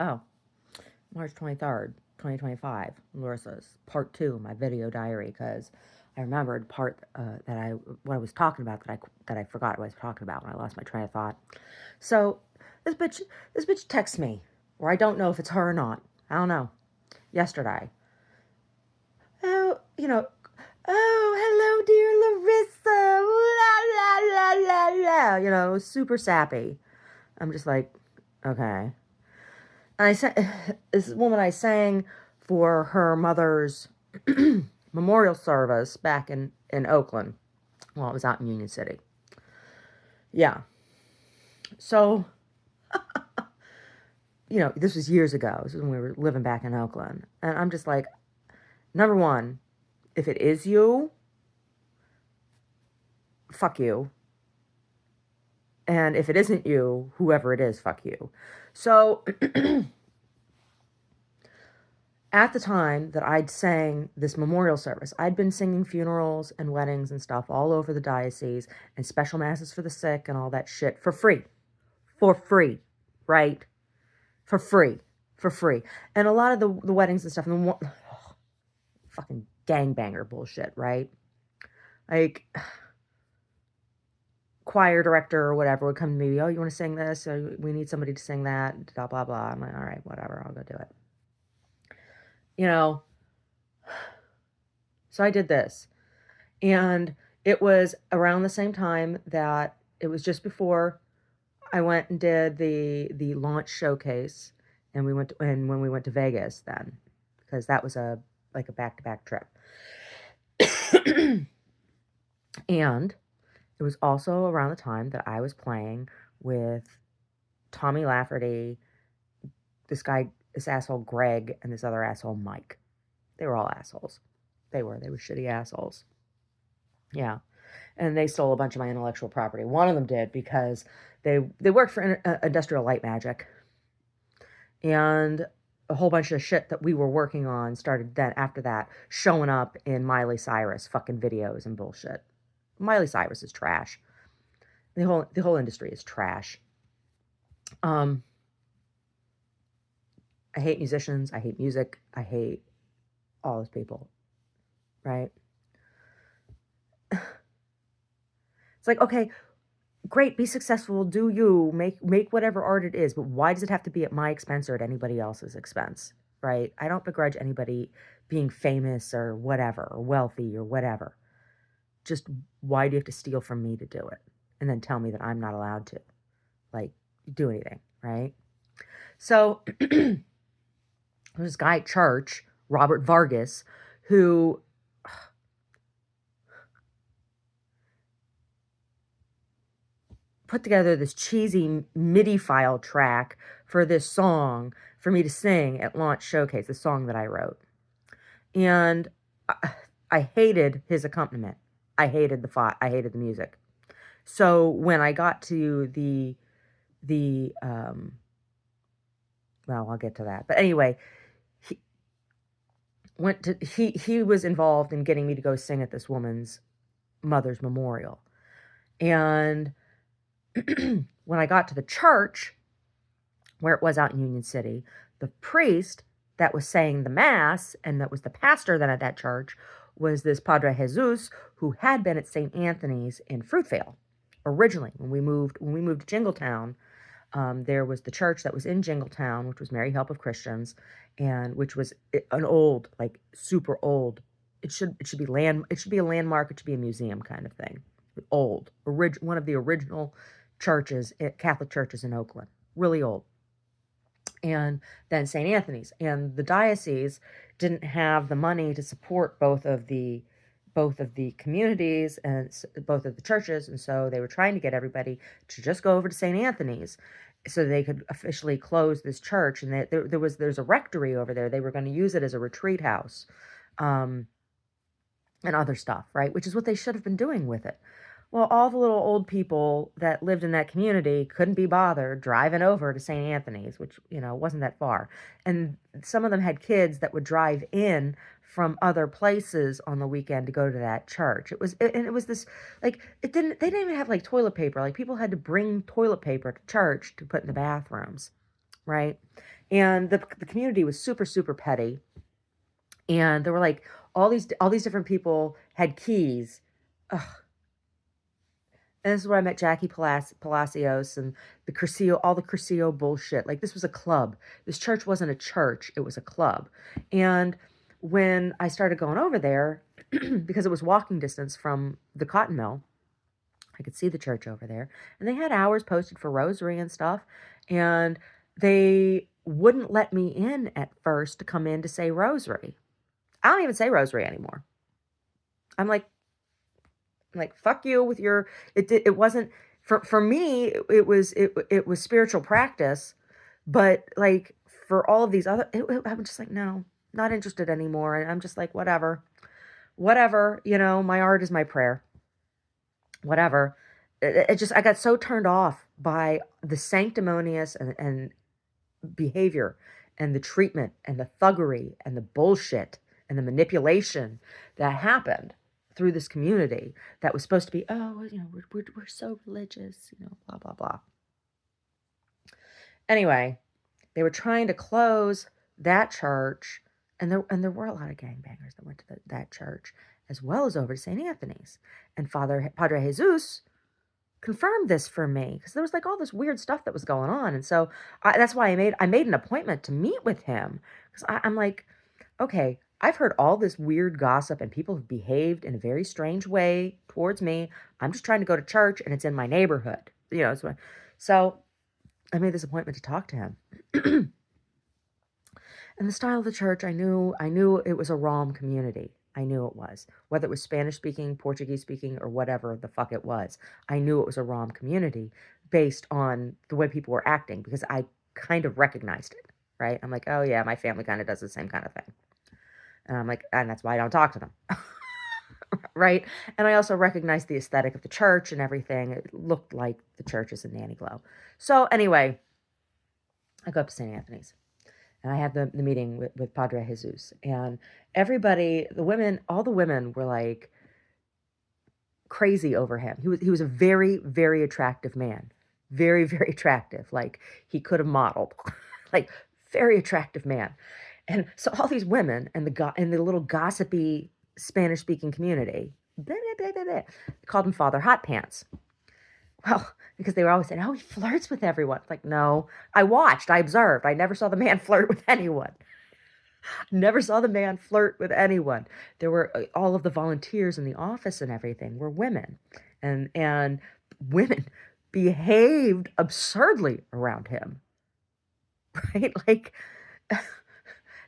Oh, March 23rd, 2025. Larissa's part two, my video diary, because I remembered part what I was talking about that I forgot what I was talking about when I lost my train of thought. So this bitch, this bitch texts me, or I don't know if it's her or not. I don't know. Yesterday. Oh, oh, hello, dear Larissa. La, la, la, la, la. Super sappy. I'm just like, okay. And I sang, this woman I sang for her mother's memorial service back in Oakland. Well, it was out in Union City. Yeah. So, this was years ago. This was when we were living back in Oakland. And I'm just like, number one, if it is you, fuck you. And if it isn't you, whoever it is, fuck you. So, at the time that I'd sang this memorial service, I'd been singing funerals and weddings and stuff all over the diocese and special masses for the sick and all that shit for free. For free, right? For free. For free. And a lot of the weddings and stuff, and fucking gangbanger bullshit, right? Like, choir director or whatever would come to me, oh, you want to sing this? Or we need somebody to sing that, blah, blah, blah. I'm like, all right, whatever, I'll go do it. So I did this. And it was around the same time that it was just before I went and did the launch showcase, and when we went to Vegas then, because that was a back-to-back trip. And it was also around the time that I was playing with Tommy Lafferty, this asshole Greg, and this other asshole Mike. They were all assholes. They were shitty assholes. Yeah. And they stole a bunch of my intellectual property. One of them did because they worked for Industrial Light Magic, and a whole bunch of shit that we were working on started then after that showing up in Miley Cyrus fucking videos and bullshit. Miley Cyrus is trash. The whole industry is trash. I hate musicians. I hate music. I hate all those people. Right? It's like, okay, great, be successful, do you, make whatever art it is, but why does it have to be at my expense or at anybody else's expense, right? I don't begrudge anybody being famous or whatever, or wealthy or whatever. Just why do you have to steal from me to do it? And then tell me that I'm not allowed to, like, do anything, right? So, there's this guy at church, Robert Vargas, who put together this cheesy MIDI file track for this song for me to sing at launch showcase, the song that I wrote. And I hated his accompaniment. I hated the music. So when I got to well, I'll get to that. But anyway, he was involved in getting me to go sing at this woman's mother's memorial. And when I got to the church, where it was out in Union City, the priest that was saying the mass and that was the pastor then at that church was this Padre Jesus, who had been at St. Anthony's in Fruitvale originally. When we moved to Jingletown, there was the church that was in Jingletown, which was Mary Help of Christians, and which was an old, like super old. It should be it should be a landmark. It should be a museum kind of thing. Old, one of the original churches, Catholic churches in Oakland, really old. And then St. Anthony's, and the diocese didn't have the money to support both of the communities and both of the churches, and so they were trying to get everybody to just go over to St. Anthony's so they could officially close this church. And there's a rectory over there. They were going to use it as a retreat house, and other stuff, right? Which is what they should have been doing with it. Well, all the little old people that lived in that community couldn't be bothered driving over to St. Anthony's, which, wasn't that far. And some of them had kids that would drive in from other places on the weekend to go to that church. It was this, like, they didn't even have like toilet paper. Like, people had to bring toilet paper to church to put in the bathrooms. right? And the community was super, super petty. And there were like all these different people had keys. Ugh. And this is where I met Jackie Palacios and the Cursillo, all the Cursillo bullshit. Like, this was a club. This church wasn't a church, it was a club. And when I started going over there, because it was walking distance from the cotton mill, I could see the church over there. And they had hours posted for rosary and stuff. And they wouldn't let me in at first to come in to say rosary. I don't even say rosary anymore. I'm like fuck you with your it wasn't for me. It was spiritual practice, but like for all of these other I'm just like, no, not interested anymore. And I'm just like, whatever, my art is my prayer, whatever. It just, I got so turned off by the sanctimonious and behavior and the treatment and the thuggery and the bullshit and the manipulation that happened through this community that was supposed to be, oh, we're so religious, blah, blah, blah. Anyway, they were trying to close that church, and there were a lot of gangbangers that went to that church, as well as over to St. Anthony's. And Padre Jesus confirmed this for me, because there was like all this weird stuff that was going on. And so that's why I made an appointment to meet with him, because I'm like, okay, I've heard all this weird gossip and people have behaved in a very strange way towards me. I'm just trying to go to church and it's in my neighborhood, so I made this appointment to talk to him. And the style of the church, I knew it was a Rom community. I knew it was. Whether it was Spanish speaking, Portuguese speaking, or whatever the fuck it was. I knew it was a Rom community based on the way people were acting, because I kind of recognized it, right? I'm like, oh yeah, my family kind of does the same kind of thing. And I'm like, and that's why I don't talk to them. Right? And I also recognized the aesthetic of the church and everything. It looked like the churches in Nanny Glow. So anyway, I go up to St. Anthony's. And I had the meeting with Padre Jesus. And everybody, all the women were like crazy over him. He was a very, very attractive man. Very, very attractive. Like, he could have modeled. Like, very attractive man. And so all these women and the little gossipy Spanish speaking community, blah, blah, blah, blah, called him Father Hot Pants. Well, because they were always saying, oh, he flirts with everyone. It's like, no, I observed. I never saw the man flirt with anyone. Never saw the man flirt with anyone. There were all of the volunteers in the office and everything were women. And women behaved absurdly around him. Right? Like,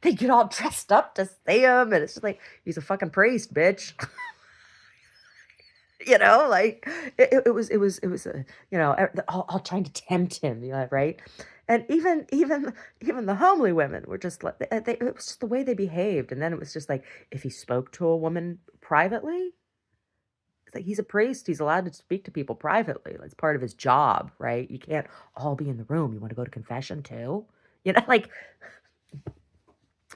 they get all dressed up to see him, and it's just like, he's a fucking priest, bitch. Like, it was all trying to tempt him, right? And even the homely women were just like, it was just the way they behaved. And then it was just like, if he spoke to a woman privately, it's like, he's a priest, he's allowed to speak to people privately. It's part of his job, right? You can't all be in the room. You want to go to confession too, like,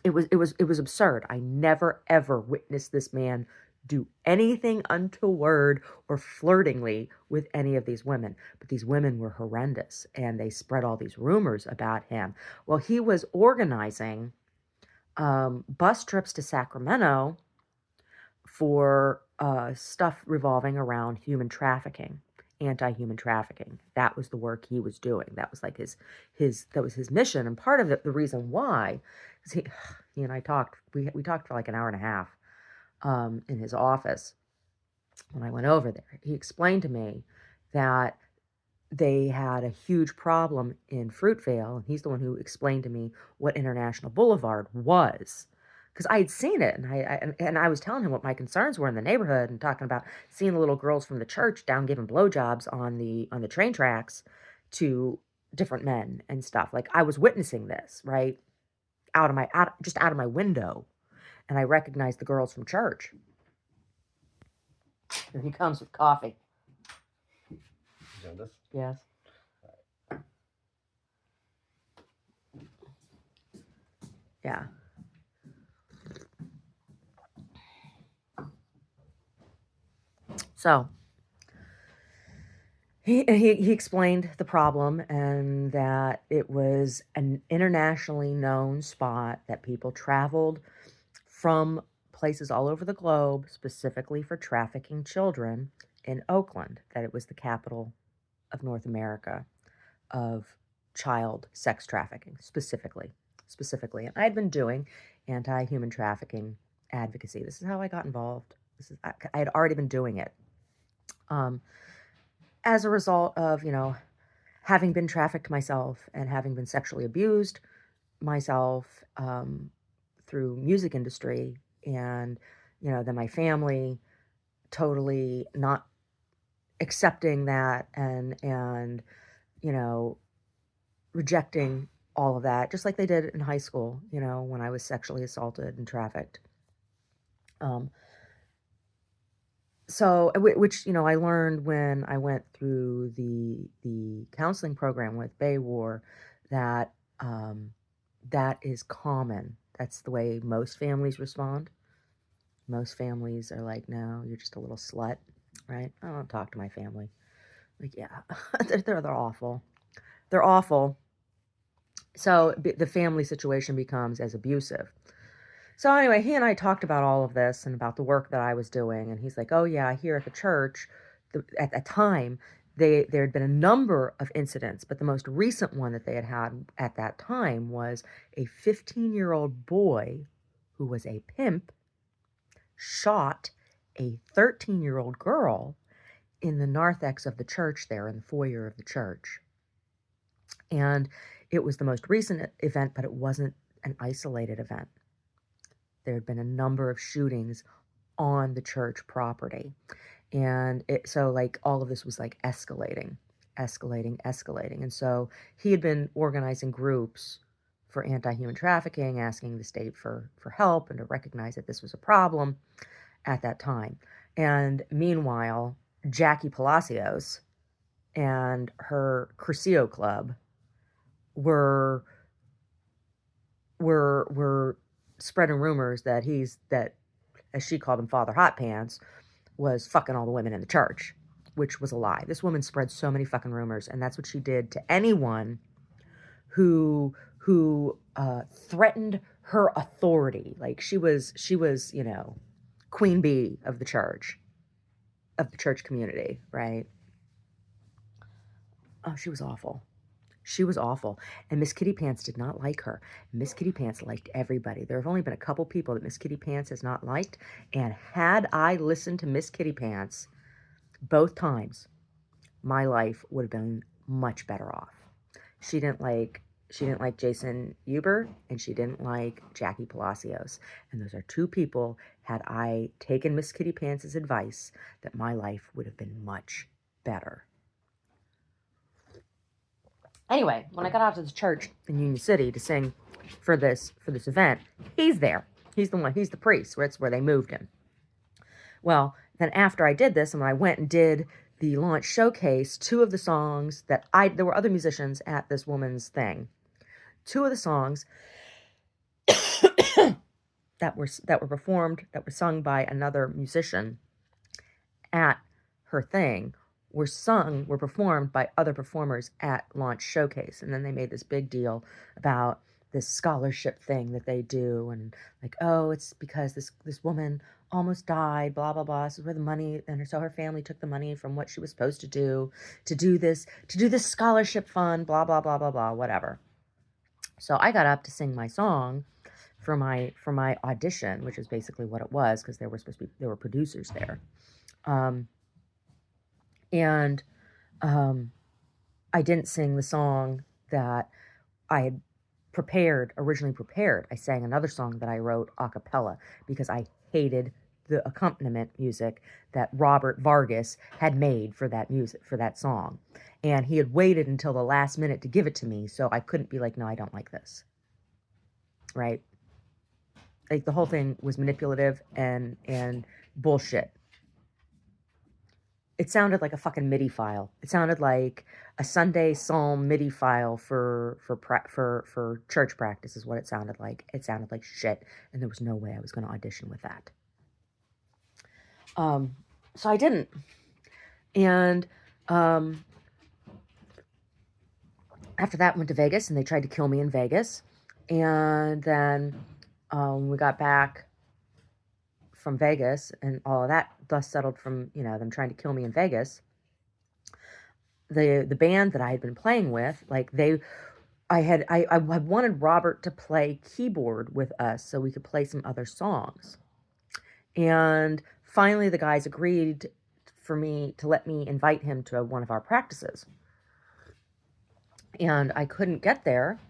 it was absurd. I never ever witnessed this man do anything untoward or flirtingly with any of these women. But these women were horrendous, and they spread all these rumors about him. Well, he was organizing bus trips to Sacramento for stuff revolving around human trafficking, anti-human trafficking. That was the work he was doing. That was like his that was his mission. And part of the reason why is he and I talked. We talked for like an hour and a half in his office when I went over there. He explained to me that they had a huge problem in Fruitvale, and he's the one who explained to me what International Boulevard was, because I had seen it, and I was telling him what my concerns were in the neighborhood, and talking about seeing the little girls from the church down giving blowjobs on the train tracks to different men and stuff. Like, I was witnessing this right out of my window, and I recognized the girls from church. Here he comes with coffee. Agendas? Yes. Yeah. So he explained the problem and that it was an internationally known spot that people traveled from places all over the globe specifically for trafficking children in Oakland, that it was the capital of North America of child sex trafficking specifically. And I'd been doing anti-human trafficking advocacy. This is how I got involved. I had already been doing it. As a result of, having been trafficked myself and having been sexually abused myself through music industry, and then my family totally not accepting that, and rejecting all of that, just like they did in high school, when I was sexually assaulted and trafficked. So, which, I learned when I went through the counseling program with Baywar, that that is common. That's the way most families respond. Most families are like, no, you're just a little slut, right? I don't talk to my family. Like, yeah, they're awful. They're awful. So the family situation becomes as abusive. So anyway, he and I talked about all of this and about the work that I was doing. And he's like, oh, yeah, here at the church, at that time, there had been a number of incidents, but the most recent one that they had had at that time was a 15-year-old boy who was a pimp shot a 13-year-old girl in the narthex of the church there, in the foyer of the church. And it was the most recent event, but it wasn't an isolated event. There had been a number of shootings on the church property. And so like all of this was like escalating. And so he had been organizing groups for anti-human trafficking, asking the state for help and to recognize that this was a problem at that time. And meanwhile, Jackie Palacios and her Curcio Club were spreading rumors that as she called him, Father Hot Pants, was fucking all the women in the church, which was a lie. This woman spread so many fucking rumors, and that's what she did to anyone who threatened her authority. Like she was, queen bee of the church community, right? Oh, she was awful. She was awful. And Miss Kitty Pants did not like her. Miss Kitty Pants liked everybody. There have only been a couple people that Miss Kitty Pants has not liked. And had I listened to Miss Kitty Pants both times, my life would have been much better off. She didn't like Jason Huber, and she didn't like Jackie Palacios. And those are two people, had I taken Miss Kitty Pants' advice, that my life would have been much better. Anyway, when I got out to the church in Union City to sing for this event, he's there. He's the priest. That's where they moved him. Well, then after I did this, and when I went and did the launch showcase, two of the songs there were other musicians at this woman's thing. Two of the songs that were performed, that were sung by another musician at her thing, were performed by other performers at launch showcase. And then they made this big deal about this scholarship thing that they do, and like, oh, it's because this woman almost died, blah blah blah. This is where the money, and so her family took the money from what she was supposed to do this scholarship fund, blah blah blah blah blah, whatever. So I got up to sing my song for my audition, which is basically what it was, because there were producers there. And I didn't sing the song that I had originally prepared. I sang another song that I wrote a cappella, because I hated the accompaniment music that Robert Vargas had made for that song. And he had waited until the last minute to give it to me, so I couldn't be like, no, I don't like this. Right? Like, the whole thing was manipulative and bullshit. It sounded like a fucking MIDI file. It sounded like a Sunday Psalm MIDI file for church practice is what it sounded like. It sounded like shit, and there was no way I was going to audition with that. So I didn't. And after that, went to Vegas, and they tried to kill me in Vegas. And then we got back from Vegas, and all of that dust settled from, them trying to kill me in Vegas. The band that I had been playing with, like I wanted Robert to play keyboard with us so we could play some other songs. And finally, the guys agreed for me to let me invite him to one of our practices. And I couldn't get there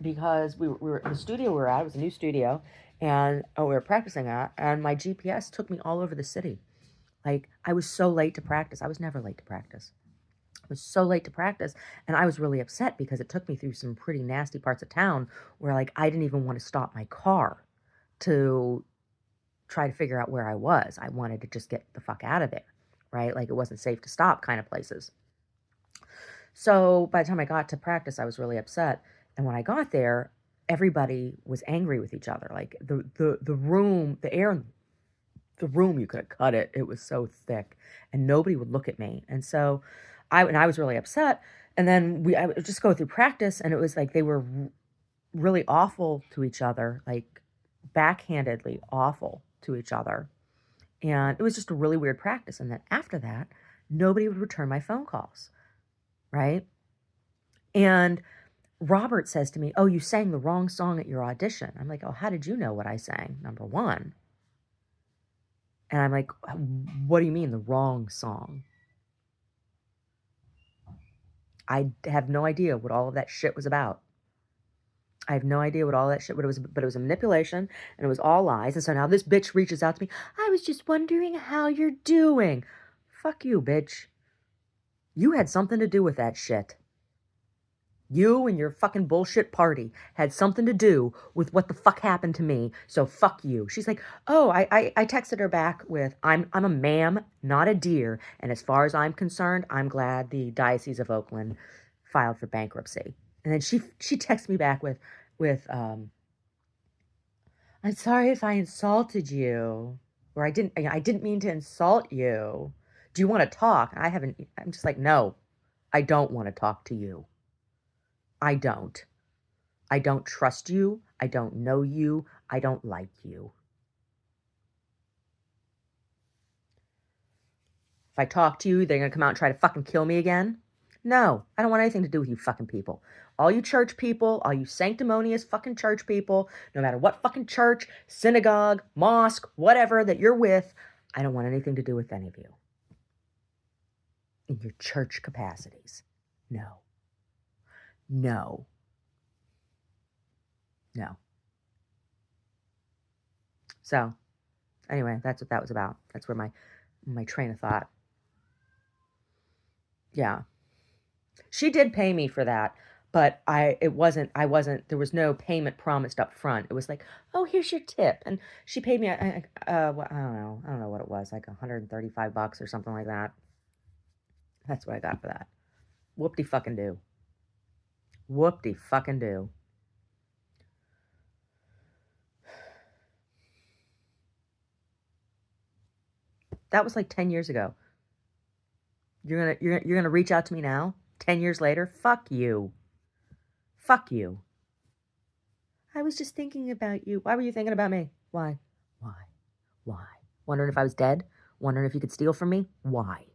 because we were in the studio we were at. It was a new studio, and we were practicing at, and my GPS took me all over the city. Like, I was so late to practice. I was never late to practice. I was so late to practice, and I was really upset because it took me through some pretty nasty parts of town where, like, I didn't even want to stop my car to try to figure out where I was. I wanted to just get the fuck out of there, right? Like, it wasn't safe to stop kind of places. So by the time I got to practice, I was really upset. And when I got there, everybody was angry with each other. Like, the room, the air in the room, you could have cut it. It was so thick, and nobody would look at me. And so I was really upset. And then I would just go through practice, and it was like they were really awful to each other, like backhandedly awful to each other. And it was just a really weird practice. And then after that, nobody would return my phone calls, right? And Robert says to me, "Oh, you sang the wrong song at your audition." I'm like, "Oh, how did you know what I sang? Number one." And I'm like, "What do you mean the wrong song?" I have no idea what all of that shit was about. I have no idea what all that shit, what it was, but it was a manipulation, and it was all lies. And so now this bitch reaches out to me. "I was just wondering how you're doing." Fuck you, bitch. You had something to do with that shit. You and your fucking bullshit party had something to do with what the fuck happened to me. So fuck you. She's like, "Oh, I texted her back with, I'm a ma'am, not a dear. And as far as I'm concerned, I'm glad the Diocese of Oakland filed for bankruptcy." And then she texted me back with "I'm sorry if I insulted you, or I didn't mean to insult you. Do you want to talk?" I'm just like, "No, I don't want to talk to you. I don't. I don't trust you. I don't know you. I don't like you. If I talk to you, they're going to come out and try to fucking kill me again. No, I don't want anything to do with you fucking people. All you church people, all you sanctimonious fucking church people, no matter what fucking church, synagogue, mosque, whatever that you're with, I don't want anything to do with any of you. In your church capacities. No. No. No." So, anyway, that's what that was about. That's where my train of thought. Yeah. She did pay me for that, but I wasn't, there was no payment promised up front. It was like, "Oh, here's your tip." And she paid me, I don't know what it was, like $135 or something like that. That's what I got for that. Whoop-de fucking do. Whoop-de fucking do. That was like 10 years ago. You're gonna reach out to me now, 10 years later? Fuck you. Fuck you. "I was just thinking about you." Why were you thinking about me? Why? Why? Why? Wondering if I was dead? Wondering if you could steal from me? Why?